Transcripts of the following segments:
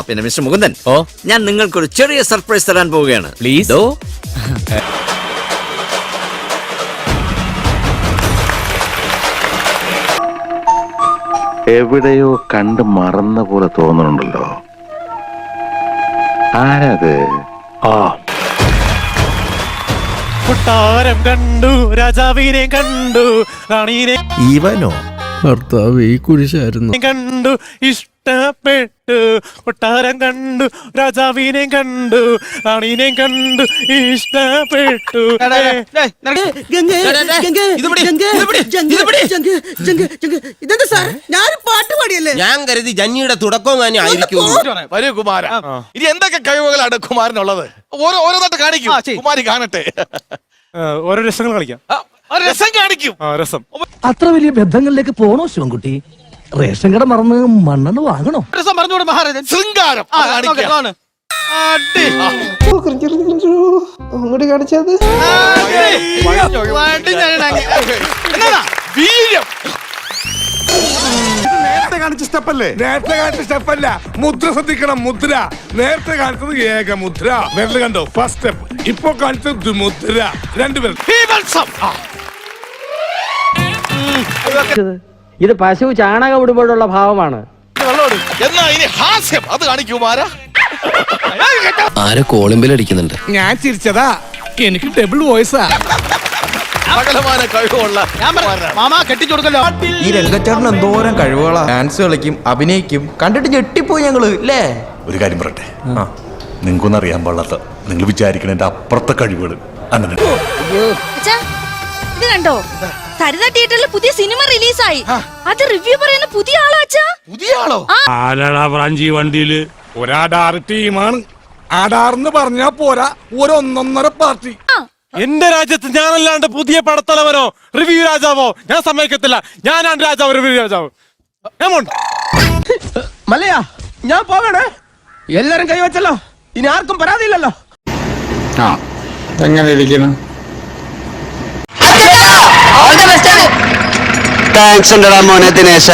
പിന്നെ മിസ്റ്റർ മുകുന്ദൻ, ഞാൻ നിങ്ങൾക്കൊരു ചെറിയ സർപ്രൈസ് തരാൻ പോവുകയാണ്. പ്ലീസ്. എവിടെയോ കണ്ട് മറന്ന പോലെ തോന്നുന്നുണ്ടല്ലോ. ആരത്? കൊട്ടാരം കണ്ടു, രാജാവിനെ കണ്ടു, റാണീനെ ഇവനോ? ഭർത്താവ് ഈ കുരിശായിരുന്നു. കണ്ടു, ഇഷ്ടപ്പെട്ടു. കൊട്ടാരം കണ്ടു, രാജാവിനെ കണ്ടു, റാണീനെ കണ്ടു, ഇഷ്ടപ്പെട്ടു. ഇതെന്താ സാർ, ഞാനൊരു പാട്ട് പാടിയല്ലേ? ഞാൻ കരുതി ജന്നിയുടെ തുടക്കം തന്നെ ആയിരിക്കും. വരൂ കുമാര, ഇനി എന്തൊക്കെ കഴിവുകളാണ് കുമാരനുള്ളത്? ഓരോന്നായിട്ട് കാണിക്കും, കുമാരി കാണട്ടെ. ഓരോ രസങ്ങൾ കളിക്കാം. രസം കാണിക്കും. രസം. അത്ര വലിയ ബന്ധങ്ങളിലേക്ക് പോണോ ശിവൻകുട്ടി? റേഷൻ കട മറന്ന് മണ്ണെണ്ണ വാങ്ങണോ? രസം പറഞ്ഞോട് മഹാരാജൻ. ശൃംഗാരം അങ്ങോട്ട് കാണിച്ചത് വീര്യം. നേരത്തെ കാണിച്ച സ്റ്റെപ്പല്ലേ? നേരത്തെ കാണിച്ച സ്റ്റെപ്പല്ല, മുദ്ര ശ്രദ്ധിക്കണം. മുദ്ര നേരത്തെ കാണിച്ചത് ഏക മുദ്ര, വിരൽ കണ്ടോ? First step. ഇപ്പൊ കാണിച്ചത് ദ്വിമുദ്ര, രണ്ടുപേരും. ഇത് പശു ചാണകം ഇടുമ്പോഴുള്ള ഭാവമാണ്. എന്നാ ഇനി ഹാസ്യം, അത് കാണിക്കൂ കുമാര. ആരോ കോളിമ്പിലടിക്കുന്നുണ്ട്. ഞാൻ ചിരിച്ചതാ, എനിക്ക് ഡബിൾ വോയിസാ. സകലമാന കഴിവുള്ള മാമാ കെട്ടിച്ചു കൊടുക്കല്ലോ. ഈ രംഗച്ചേട്ടൻ എന്തോരം കഴിവുകളാ. ഡാൻസ് കളിക്കും, അഭിനയിക്കും. കണ്ടിട്ട് ഞെട്ടിപ്പോയി ഞങ്ങള് അല്ലേ? ഒരു കാര്യം പറയട്ടെ, നിങ്ങൾക്കൊന്നും അറിയാൻ പാടില്ലാത്ത, നിങ്ങൾ വിചാരിക്കണതിന്റെ അപ്പുറത്തെ കഴിവുകൾ അങ്ങനെ. ഇത് കണ്ടോ, സരിത തിയേറ്ററിൽ പുതിയ സിനിമ റിലീസായി. അത് റിവ്യൂ പറയുന്ന പുതിയ ആളോ അച്ഛാ? പുതിയ ആളോ? ആരാടാ ബ്രാഞ്ചി വണ്ടിയില്? ഒരാടാറ് ടീമാണ്. ആടാർന്ന് പറഞ്ഞാ പോരാ, ഒരൊന്നൊന്നര പാർട്ടി. എന്റെ രാജ്യത്ത് ഞാനല്ലാണ്ട് പുതിയ പടത്തലവനോ റിവ്യൂ രാജാവോ ഞാൻ സമ്മതിക്കത്തില്ല. ഞാനാണ് രാജാവ്, റിവ്യൂ രാജാവ്. മല്ലയാ, ഞാൻ പോകണേ. എല്ലാരും കൈവച്ചല്ലോ, ഇനി ആർക്കും പരാതിയില്ലല്ലോ. എങ്ങനെ ഇരിക്കണം? താങ്ക്സ് മോനെ ദിനേശ,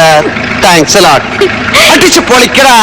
താങ്ക്സ് അടിച്ചു പൊളിക്കടാ.